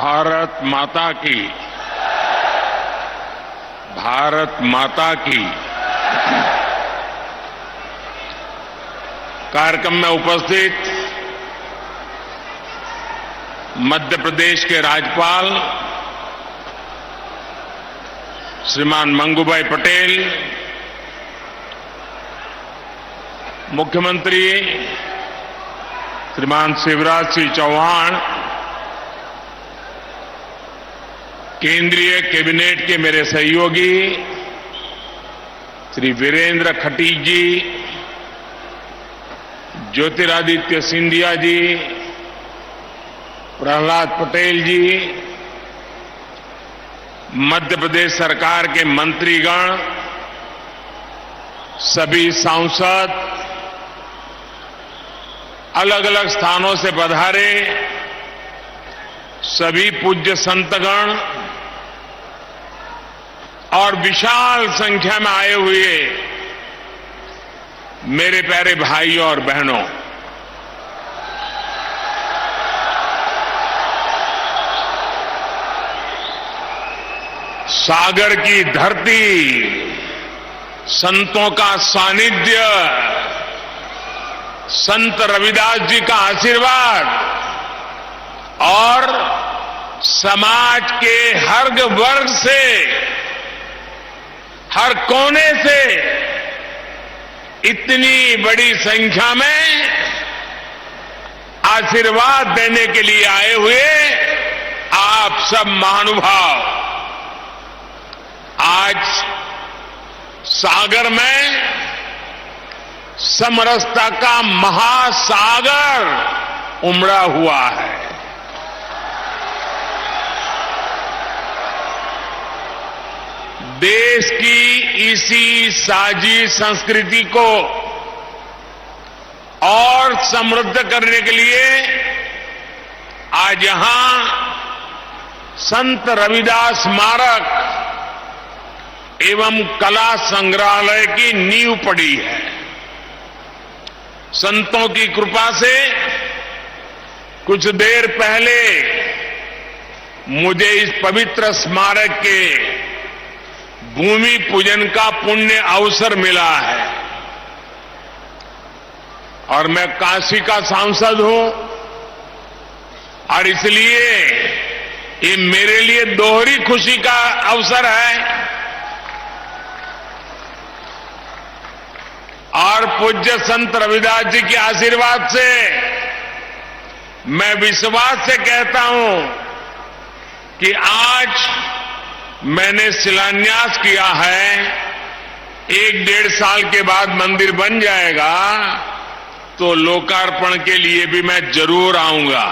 भारत माता की, भारत माता की। कार्यक्रम में उपस्थित मध्य प्रदेश के राज्यपाल श्रीमान मंगूभाई पटेल, मुख्यमंत्री श्रीमान शिवराज सिंह चौहान, केंद्रीय कैबिनेट के मेरे सहयोगी श्री वीरेंद्र खटीक जी, ज्योतिरादित्य सिंधिया जी, प्रहलाद पटेल जी, मध्य प्रदेश सरकार के मंत्रीगण, सभी सांसद, अलग अलग स्थानों से पधारे सभी पूज्य संतगण और विशाल संख्या में आए हुए मेरे प्यारे भाइयों और बहनों, सागर की धरती, संतों का सानिध्य, संत रविदास जी का आशीर्वाद और समाज के हर वर्ग से, हर कोने से इतनी बड़ी संख्या में आशीर्वाद देने के लिए आए हुए आप सब महानुभाव, आज सागर में समरसता का महासागर उमड़ा हुआ है। देश की इसी साझी संस्कृति को और समृद्ध करने के लिए आज यहां संत रविदास स्मारक एवं कला संग्रहालय की नींव पड़ी है। संतों की कृपा से कुछ देर पहले मुझे इस पवित्र स्मारक के भूमि पूजन का पुण्य अवसर मिला है और मैं काशी का सांसद हूं और इसलिए ये मेरे लिए दोहरी खुशी का अवसर है और पूज्य संत रविदास जी के आशीर्वाद से मैं विश्वास से कहता हूं कि आज मैंने शिलान्यास किया है, 1-1.5 साल के बाद मंदिर बन जाएगा तो लोकार्पण के लिए भी मैं जरूर आऊंगा।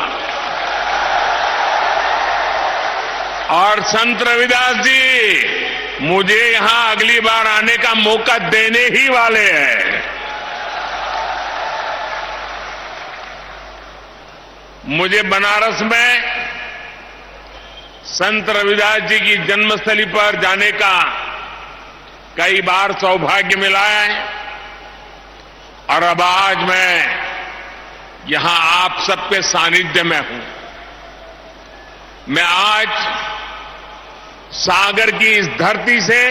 और संत रविदास जी मुझे यहां अगली बार आने का मौका देने ही वाले हैं। मुझे बनारस में संत रविदास जी की जन्मस्थली पर जाने का कई बार सौभाग्य मिला है और अब आज मैं यहां आप सबके सानिध्य में हूं। मैं आज सागर की इस धरती से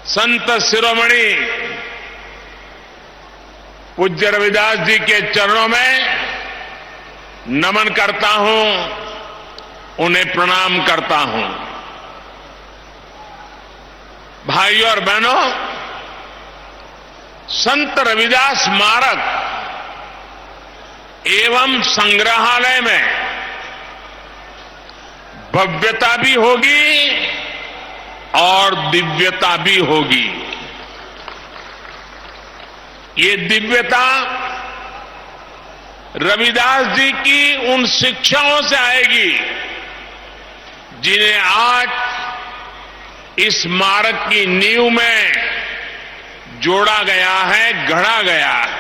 संत शिरोमणि पूज्य रविदास जी के चरणों में नमन करता हूं, उन्हें प्रणाम करता हूं। भाइयों और बहनों, संत रविदास स्मारक एवं संग्रहालय में भव्यता भी होगी और दिव्यता भी होगी। ये दिव्यता रविदास जी की उन शिक्षाओं से आएगी जिन्हें आज इस स्मारक की नींव में जोड़ा गया है, गढ़ा गया है।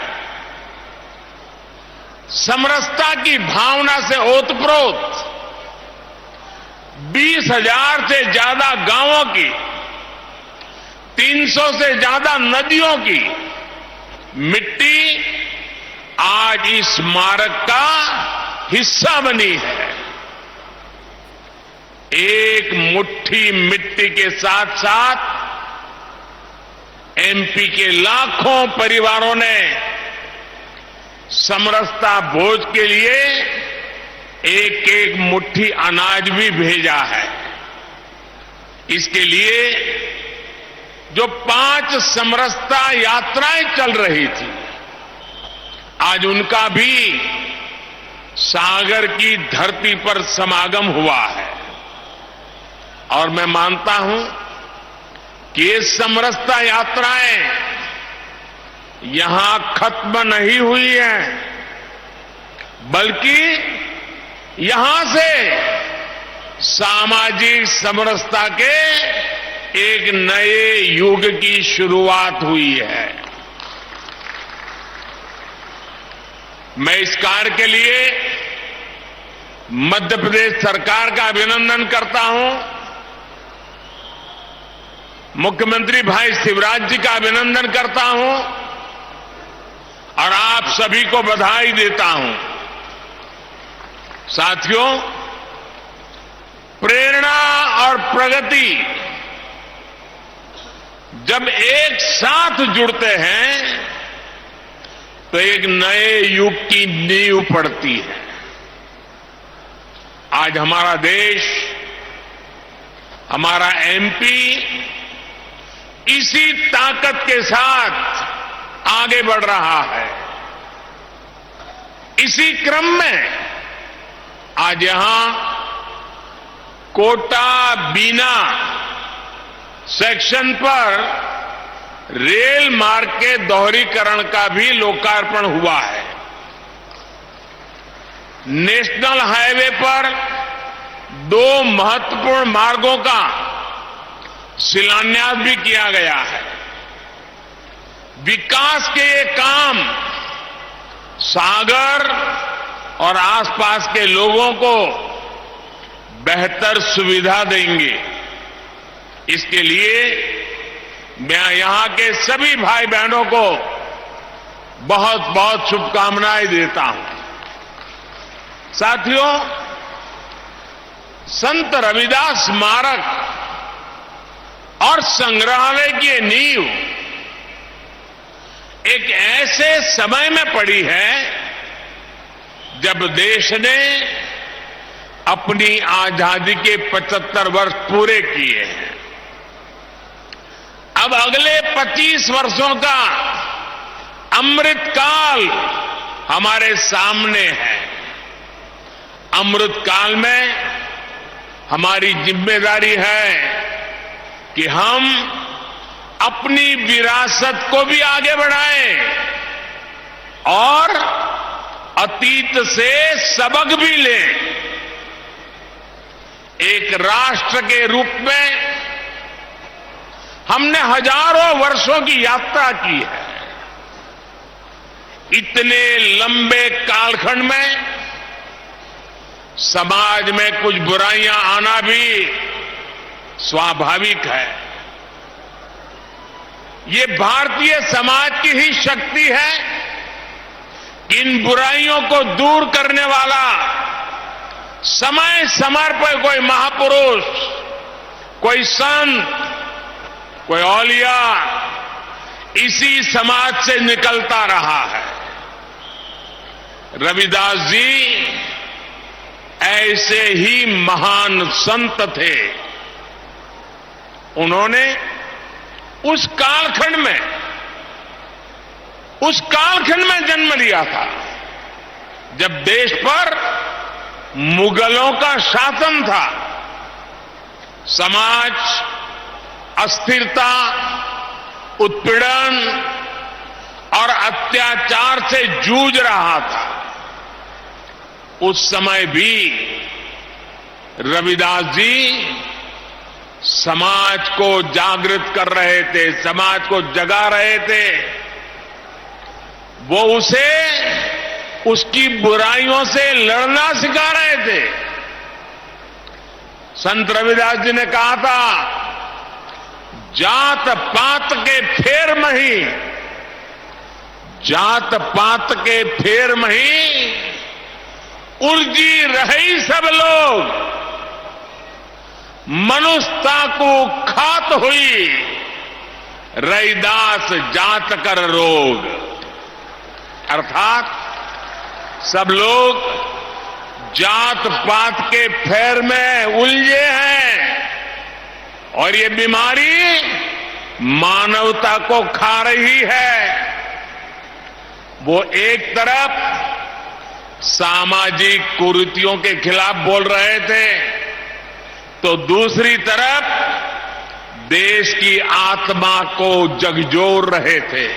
समरसता की भावना से ओतप्रोत 20,000 से ज्यादा गांवों की, 300 से ज्यादा नदियों की मिट्टी आज इस स्मारक का हिस्सा बनी है। एक मुट्ठी मिट्टी के साथ साथ एमपी के लाखों परिवारों ने समरसता भोज के लिए एक एक मुट्ठी अनाज भी भेजा है। इसके लिए जो 5 समरसता यात्राएं चल रही थी, आज उनका भी सागर की धरती पर समागम हुआ है। और मैं मानता हूं कि ये समरसता यात्राएं यहां खत्म नहीं हुई हैं, बल्कि यहां से सामाजिक समरसता के एक नए युग की शुरुआत हुई है। मैं इस कार्य के लिए मध्य प्रदेश सरकार का अभिनंदन करता हूं, मुख्यमंत्री भाई शिवराज जी का अभिनंदन करता हूं और आप सभी को बधाई देता हूं। साथियों, प्रेरणा और प्रगति जब एक साथ जुड़ते हैं तो एक नए युग की नींव पड़ती है। आज हमारा देश, हमारा एमपी इसी ताकत के साथ आगे बढ़ रहा है। इसी क्रम में आज यहां कोटा बीना सेक्शन पर रेल मार्ग के दोहरीकरण का भी लोकार्पण हुआ है। नेशनल हाईवे पर 2 महत्वपूर्ण मार्गों का शिलान्यास भी किया गया है। विकास के ये काम सागर और आसपास के लोगों को बेहतर सुविधा देंगे। इसके लिए मैं यहां के सभी भाई बहनों को बहुत बहुत शुभकामनाएं देता हूं। साथियों, संत रविदास स्मारक और संग्रहालय की नींव एक ऐसे समय में पड़ी है जब देश ने अपनी आजादी के 75 वर्ष पूरे किए हैं। अब अगले 25 वर्षों का अमृत काल हमारे सामने है। अमृत काल में हमारी जिम्मेदारी है कि हम अपनी विरासत को भी आगे बढ़ाएं और अतीत से सबक भी लें। एक राष्ट्र के रूप में हमने हजारों वर्षों की यात्रा की है। इतने लंबे कालखंड में समाज में कुछ बुराइयां आना भी स्वाभाविक है। ये भारतीय समाज की ही शक्ति है कि इन बुराइयों को दूर करने वाला समय समय पर कोई महापुरुष, कोई संत, कोई औलिया इसी समाज से निकलता रहा है। रविदास जी ऐसे ही महान संत थे। उन्होंने उस कालखंड में जन्म लिया था जब देश पर मुगलों का शासन था। समाज अस्थिरता, उत्पीड़न और अत्याचार से जूझ रहा था। उस समय भी रविदास जी समाज को जागृत कर रहे थे, समाज को जगा रहे थे। वो उसे उसकी बुराइयों से लड़ना सिखा रहे थे। संत रविदास जी ने कहा था, जात पात के फेर मही, जात पात के फेर मही, उर्जी रही सब लोग, मनुष्यता को खात हुई, रैदास जात कर रोग। अर्थात सब लोग जात पात के फेर में उलझे हैं और ये बीमारी मानवता को खा रही है। वो एक तरफ सामाजिक कुरीतियों के खिलाफ बोल रहे थे, तो दूसरी तरफ देश की आत्मा को झकझोर रहे थे।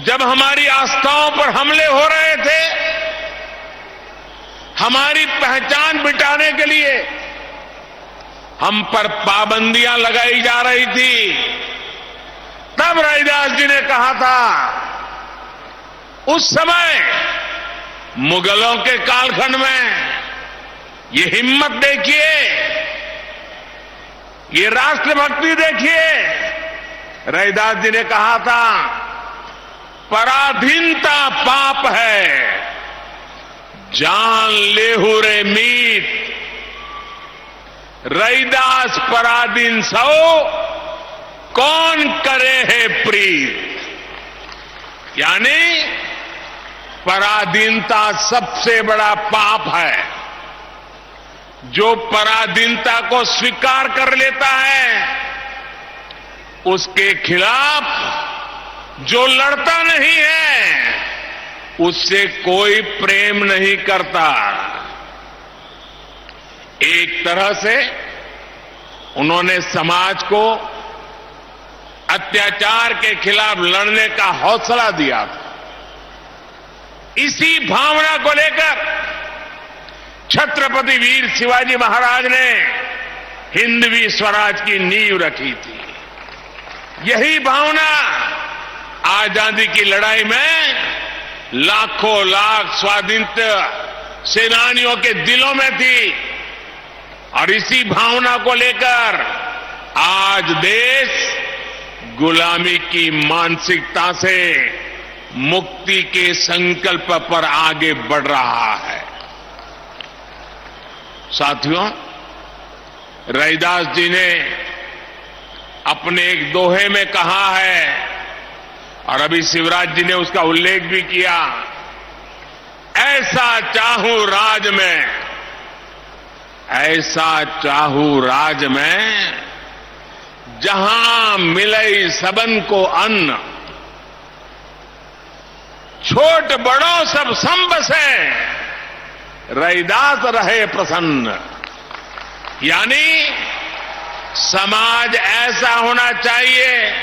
जब हमारी आस्थाओं पर हमले हो रहे थे, हमारी पहचान मिटाने के लिए हम पर पाबंदियां लगाई जा रही थी, तब रैदास जी ने कहा था, उस समय मुगलों के कालखंड में, ये हिम्मत देखिए, ये राष्ट्रभक्ति देखिए। रैदास जी ने कहा था, पराधीनता पाप है, जान लेहु रे मीत, रैदास पराधीन सो, कौन करे है प्रीत। यानी पराधीनता सबसे बड़ा पाप है। जो पराधीनता को स्वीकार कर लेता है, उसके खिलाफ जो लड़ता नहीं है, उससे कोई प्रेम नहीं करता। एक तरह से उन्होंने समाज को अत्याचार के खिलाफ लड़ने का हौसला दिया था। इसी भावना को लेकर छत्रपति वीर शिवाजी महाराज ने हिंदवी स्वराज की नींव रखी थी। यही भावना आजादी की लड़ाई में लाखों लाख स्वाधीनता सेनानियों के दिलों में थी, और इसी भावना को लेकर आज देश गुलामी की मानसिकता से मुक्ति के संकल्प पर आगे बढ़ रहा है। साथियों, रैदास जी ने अपने एक दोहे में कहा है, और अभी शिवराज जी ने उसका उल्लेख भी किया, ऐसा चाहूं राज में, ऐसा चाहूं राज में, जहां मिले सबन को अन्न, छोट बड़ों सब संबसे, रैदास रहे प्रसन्न। यानी समाज ऐसा होना चाहिए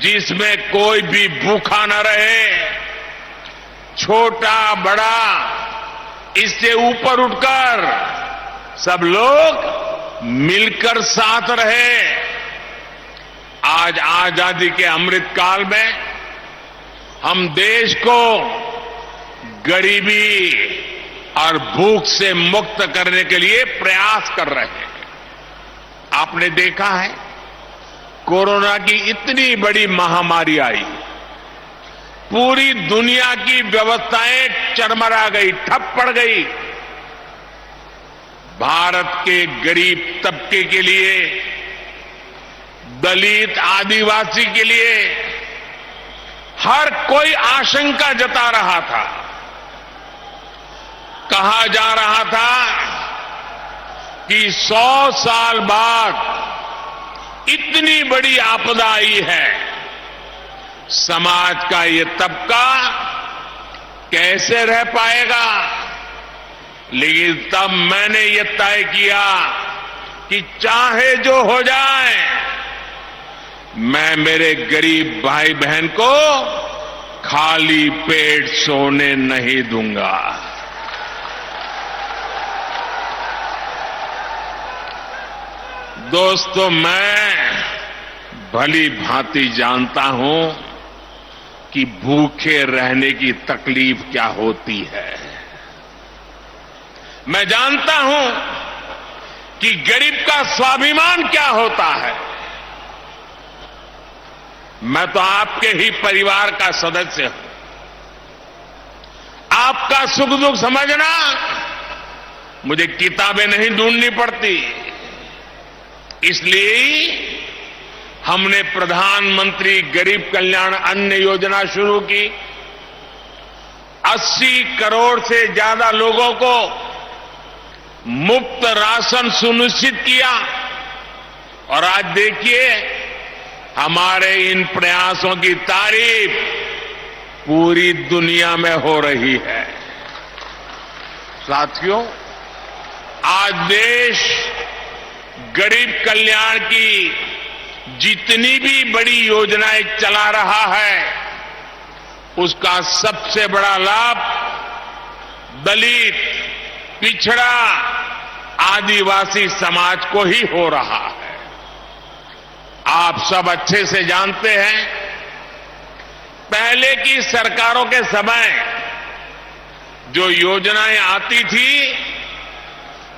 जिसमें कोई भी भूखा न रहे, छोटा बड़ा इससे ऊपर उठकर सब लोग मिलकर साथ रहे। आज आजादी के अमृत काल में हम देश को गरीबी और भूख से मुक्त करने के लिए प्रयास कर रहे हैं। आपने देखा है, कोरोना की इतनी बड़ी महामारी आई, पूरी दुनिया की व्यवस्थाएं चरमरा गई, ठप पड़ गई। भारत के गरीब तबके के लिए, दलित आदिवासी के लिए हर कोई आशंका जता रहा था। कहा जा रहा था कि 100 साल बाद इतनी बड़ी आपदा आई है, समाज का ये तबका कैसे रह पाएगा। लेकिन तब मैंने ये तय किया कि चाहे जो हो जाए, मैं मेरे गरीब भाई बहन को खाली पेट सोने नहीं दूंगा। दोस्तों, मैं भली भांति जानता हूं कि भूखे रहने की तकलीफ क्या होती है। मैं जानता हूं कि गरीब का स्वाभिमान क्या होता है। मैं तो आपके ही परिवार का सदस्य हूं। आपका सुख दुख समझना मुझे किताबें नहीं ढूंढनी पड़ती। इसलिए हमने प्रधानमंत्री गरीब कल्याण अन्न योजना शुरू की। 80 करोड़ से ज्यादा लोगों को मुफ्त राशन सुनिश्चित किया। और आज देखिए, हमारे इन प्रयासों की तारीफ पूरी दुनिया में हो रही है। साथियों, आज देश गरीब कल्याण की जितनी भी बड़ी योजनाएं चला रहा है, उसका सबसे बड़ा लाभ दलित, पिछड़ा, आदिवासी समाज को ही हो रहा है। आप सब अच्छे से जानते हैं, पहले की सरकारों के समय जो योजनाएं आती थी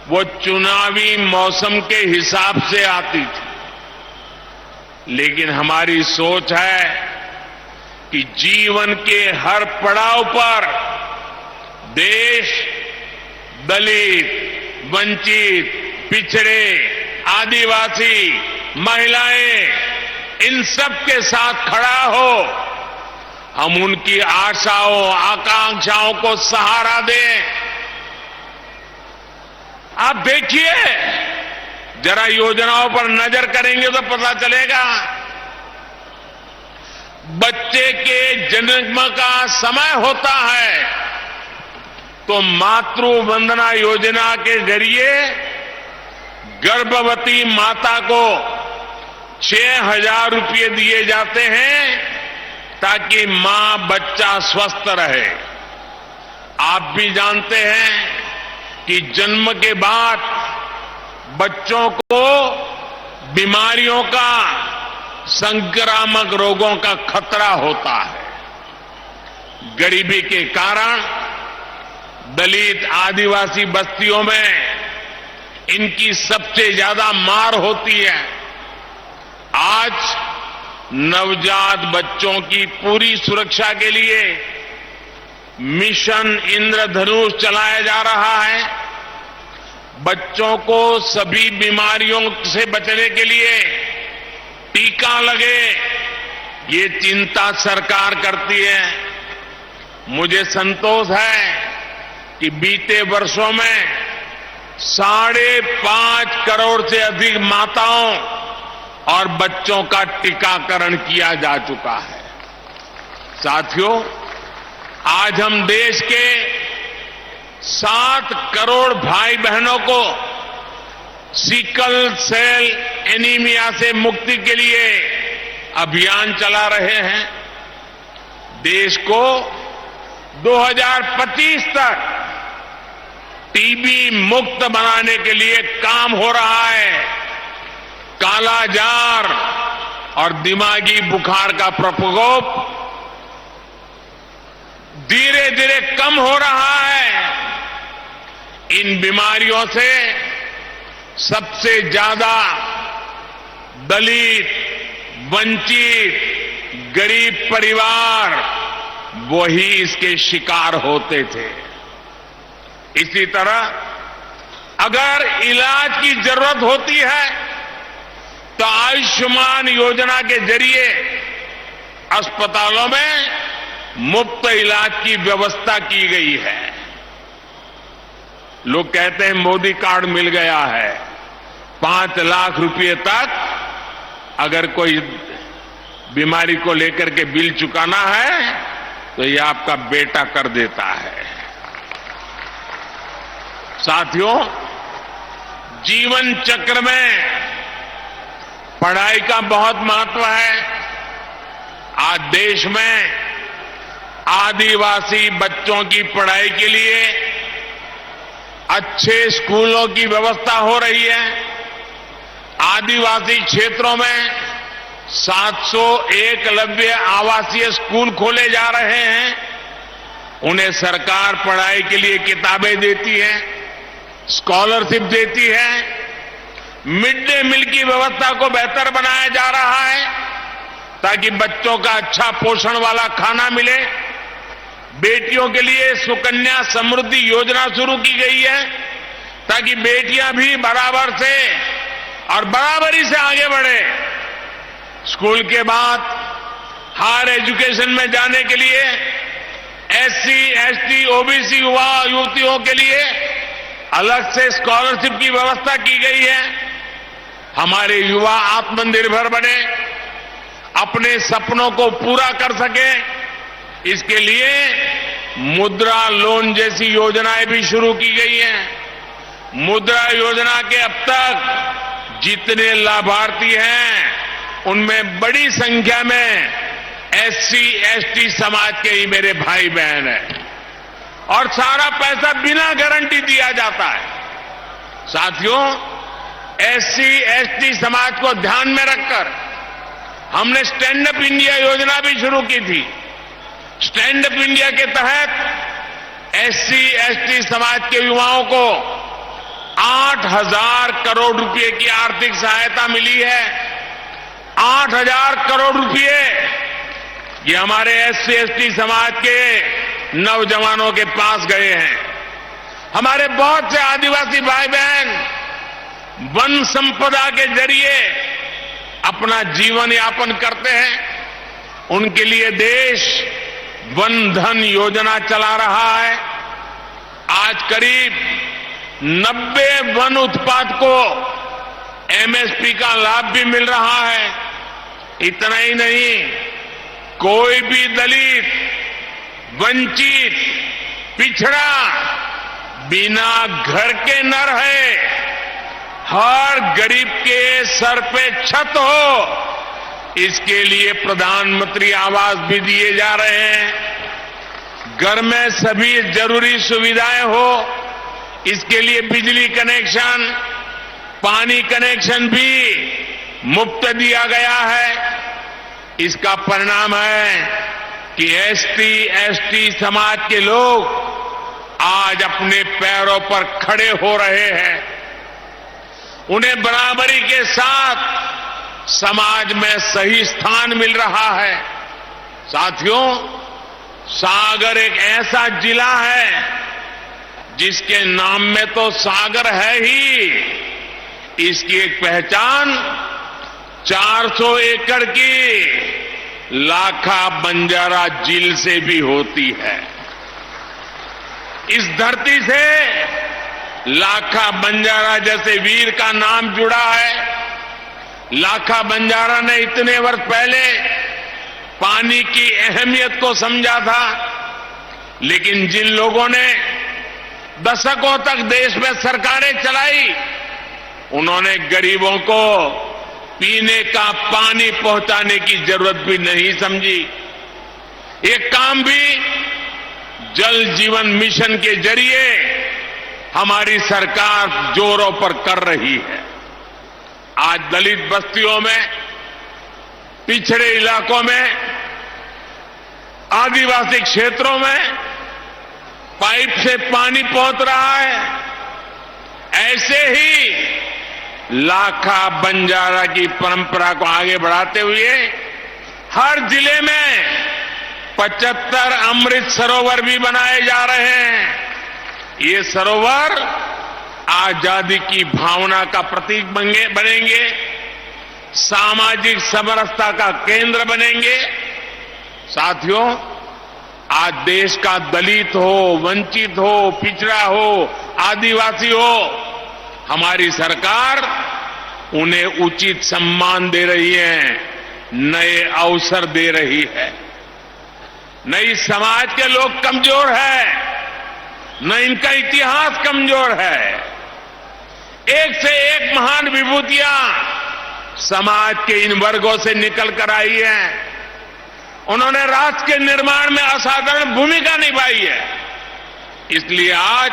वो चुनावी मौसम के हिसाब से आती थी। लेकिन हमारी सोच है कि जीवन के हर पड़ाव पर देश दलित, वंचित, पिछड़े, आदिवासी, महिलाएं, इन सब के साथ खड़ा हो। हम उनकी आशाओं, आकांक्षाओं को सहारा दें। आप देखिए, जरा योजनाओं पर नजर करेंगे तो पता चलेगा। बच्चे के जन्म का समय होता है तो मातृ वंदना योजना के जरिए गर्भवती माता को 6,000 रुपये दिए जाते हैं ताकि मां बच्चा स्वस्थ रहे। आप भी जानते हैं कि जन्म के बाद बच्चों को बीमारियों का, संक्रामक रोगों का खतरा होता है। गरीबी के कारण दलित, आदिवासी बस्तियों में इनकी सबसे ज्यादा मार होती है। आज नवजात बच्चों की पूरी सुरक्षा के लिए मिशन इंद्रधनुष चलाया जा रहा है। बच्चों को सभी बीमारियों से बचने के लिए टीका लगे, ये चिंता सरकार करती है। मुझे संतोष है कि बीते वर्षों में 5.5 करोड़ से अधिक माताओं और बच्चों का टीकाकरण किया जा चुका है। साथियों, आज हम देश के 7 करोड़ भाई बहनों को सिकल सेल एनीमिया से मुक्ति के लिए अभियान चला रहे हैं। देश को 2025 तक टीबी मुक्त बनाने के लिए काम हो रहा है। कालाजार और दिमागी बुखार का प्रकोप धीरे धीरे कम हो रहा है। इन बीमारियों से सबसे ज्यादा दलित, वंचित, गरीब परिवार वही इसके शिकार होते थे। इसी तरह अगर इलाज की जरूरत होती है तो आयुष्मान योजना के जरिए अस्पतालों में मुफ्त इलाज की व्यवस्था की गई है। लोग कहते हैं मोदी कार्ड मिल गया है, 5 लाख रुपए तक अगर कोई बीमारी को लेकर के बिल चुकाना है तो ये आपका बेटा कर देता है। साथियों, जीवन चक्र में पढ़ाई का बहुत महत्व है। आज देश में आदिवासी बच्चों की पढ़ाई के लिए अच्छे स्कूलों की व्यवस्था हो रही है। आदिवासी क्षेत्रों में 700 एकलव्य आवासीय स्कूल खोले जा रहे हैं। उन्हें सरकार पढ़ाई के लिए किताबें देती है, स्कॉलरशिप देती है। मिड डे मील की व्यवस्था को बेहतर बनाया जा रहा है ताकि बच्चों का अच्छा पोषण वाला खाना मिले। बेटियों के लिए सुकन्या समृद्धि योजना शुरू की गई है ताकि बेटियां भी बराबर से और बराबरी से आगे बढ़े। स्कूल के बाद हायर एजुकेशन में जाने के लिए एससी, एसटी, ओबीसी युवा युवतियों के लिए अलग से स्कॉलरशिप की व्यवस्था की गई है। हमारे युवा आत्मनिर्भर बने, अपने सपनों को पूरा कर सके, इसके लिए मुद्रा लोन जैसी योजनाएं भी शुरू की गई हैं। मुद्रा योजना के अब तक जितने लाभार्थी हैं उनमें बड़ी संख्या में एससी, एसटी समाज के ही मेरे भाई बहन हैं और सारा पैसा बिना गारंटी दिया जाता है। साथियों, एससी, एसटी समाज को ध्यान में रखकर हमने स्टैंड अप इंडिया योजना भी शुरू की थी। स्टैंड अप इंडिया के तहत एससी, एसटी समाज के युवाओं को 8,000 करोड़ रुपए की आर्थिक सहायता मिली है। 8,000 करोड़ रुपए ये हमारे एससी, एसटी समाज के नौजवानों के पास गए हैं। हमारे बहुत से आदिवासी भाई बहन वन संपदा के जरिए अपना जीवन यापन करते हैं। उनके लिए देश वन धन योजना चला रहा है। आज करीब 90 वन उत्पाद को एमएसपी का लाभ भी मिल रहा है। इतना ही नहीं, कोई भी दलित, वंचित, पिछड़ा बिना घर के न रहे। हर गरीब के सर पे छत हो, इसके लिए प्रधानमंत्री आवास भी दिए जा रहे हैं। घर में सभी जरूरी सुविधाएं हो, इसके लिए बिजली कनेक्शन, पानी कनेक्शन भी मुफ्त दिया गया है। इसका परिणाम है कि एसटी, एसटी समाज के लोग आज अपने पैरों पर खड़े हो रहे हैं। उन्हें बराबरी के साथ समाज में सही स्थान मिल रहा है। साथियों, सागर एक ऐसा जिला है जिसके नाम में तो सागर है ही, इसकी एक पहचान 400 एकड़ की लाखा बंजारा झील से भी होती है। इस धरती से लाखा बंजारा जैसे वीर का नाम जुड़ा है। लाखा बंजारा ने इतने वर्ष पहले पानी की अहमियत को समझा था, लेकिन जिन लोगों ने दशकों तक देश में सरकारें चलाई, उन्होंने गरीबों को पीने का पानी पहुंचाने की जरूरत भी नहीं समझी। एक काम भी जल जीवन मिशन के जरिए हमारी सरकार जोरों पर कर रही है। आज दलित बस्तियों में, पिछड़े इलाकों में, आदिवासी क्षेत्रों में पाइप से पानी पहुंच रहा है। ऐसे ही लाखा बंजारा की परंपरा को आगे बढ़ाते हुए हर जिले में 75 अमृत सरोवर भी बनाए जा रहे हैं। ये सरोवर आजादी की भावना का प्रतीक बनेंगे, सामाजिक समरसता का केंद्र बनेंगे। साथियों, आज देश का दलित हो, वंचित हो, पिछड़ा हो, आदिवासी हो, हमारी सरकार उन्हें उचित सम्मान दे रही है, नए अवसर दे रही है। न इस समाज के लोग कमजोर है, न इनका इतिहास कमजोर है। एक से एक महान विभूतियां समाज के इन वर्गों से निकल कर आई हैं। उन्होंने राष्ट्र के निर्माण में असाधारण भूमिका निभाई है। इसलिए आज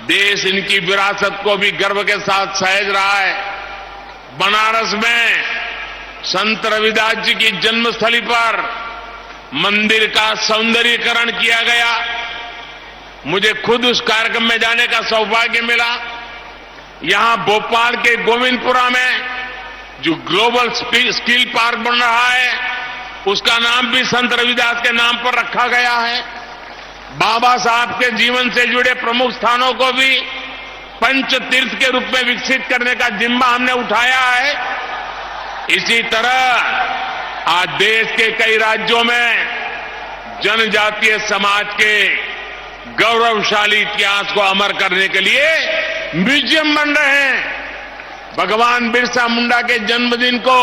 देश इनकी विरासत को भी गर्व के साथ सहेज रहा है। बनारस में संत रविदास जी की जन्मस्थली पर मंदिर का सौंदर्यीकरण किया गया। मुझे खुद उस कार्यक्रम में जाने का सौभाग्य मिला। यहां भोपाल के गोविंदपुरा में जो ग्लोबल स्किल पार्क बन रहा है, उसका नाम भी संत रविदास के नाम पर रखा गया है। बाबा साहब के जीवन से जुड़े प्रमुख स्थानों को भी पंच तीर्थ के रूप में विकसित करने का जिम्मा हमने उठाया है। इसी तरह आज देश के कई राज्यों में जनजातीय समाज के गौरवशाली इतिहास को अमर करने के लिए म्यूजियम बन रहे हैं। भगवान बिरसा मुंडा के जन्मदिन को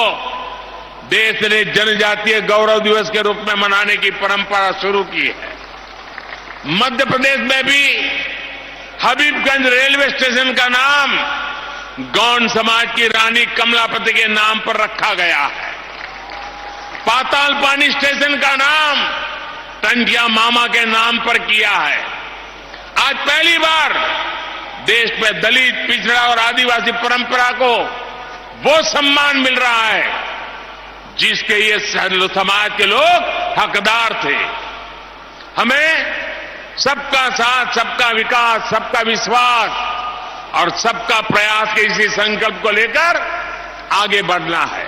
देश ने जनजातीय गौरव दिवस के रूप में मनाने की परंपरा शुरू की है। मध्य प्रदेश में भी हबीबगंज रेलवे स्टेशन का नाम गौंड समाज की रानी कमलापति के नाम पर रखा गया है। पातालपानी स्टेशन का नाम टंटिया मामा के नाम पर किया है। आज पहली बार देश में दलित, पिछड़ा और आदिवासी परंपरा को वो सम्मान मिल रहा है जिसके ये समाज के लोग हकदार थे। हमें सबका साथ, सबका विकास, सबका विश्वास और सबका प्रयास के इसी संकल्प को लेकर आगे बढ़ना है।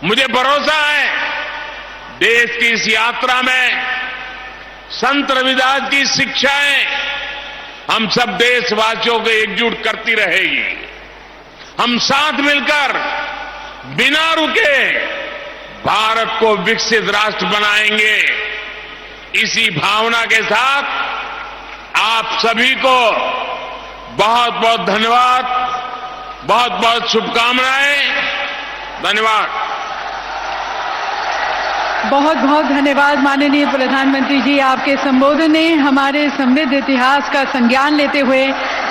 मुझे भरोसा है देश की इस यात्रा में संत रविदास की शिक्षाएं हम सब देशवासियों को एकजुट करती रहेगी। हम साथ मिलकर बिना रुके भारत को विकसित राष्ट्र बनाएंगे। इसी भावना के साथ आप सभी को बहुत बहुत धन्यवाद, बहुत बहुत शुभकामनाएं। धन्यवाद। बहुत बहुत धन्यवाद माननीय प्रधानमंत्री जी। आपके संबोधन ने हमारे समृद्ध इतिहास का संज्ञान लेते हुए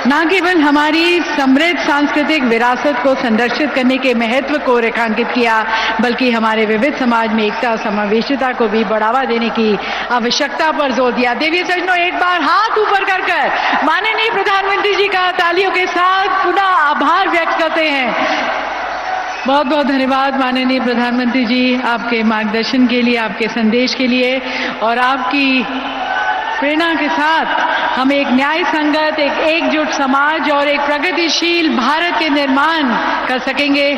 न केवल हमारी समृद्ध सांस्कृतिक विरासत को संरक्षित करने के महत्व को रेखांकित किया, बल्कि हमारे विविध समाज में एकता, समावेशिता को भी बढ़ावा देने की आवश्यकता पर जोर दिया। देवी सज्जनों, एक बार हाथ ऊपर कर माननीय प्रधानमंत्री जी का तालियों के साथ पुनः आभार व्यक्त करते हैं। बहुत बहुत धन्यवाद माननीय प्रधानमंत्री जी, आपके मार्गदर्शन के लिए, आपके संदेश के लिए और आपकी प्रेरणा के साथ हम एक न्याय संगत, एक एकजुट समाज और एक प्रगतिशील भारत के निर्माण कर सकेंगे।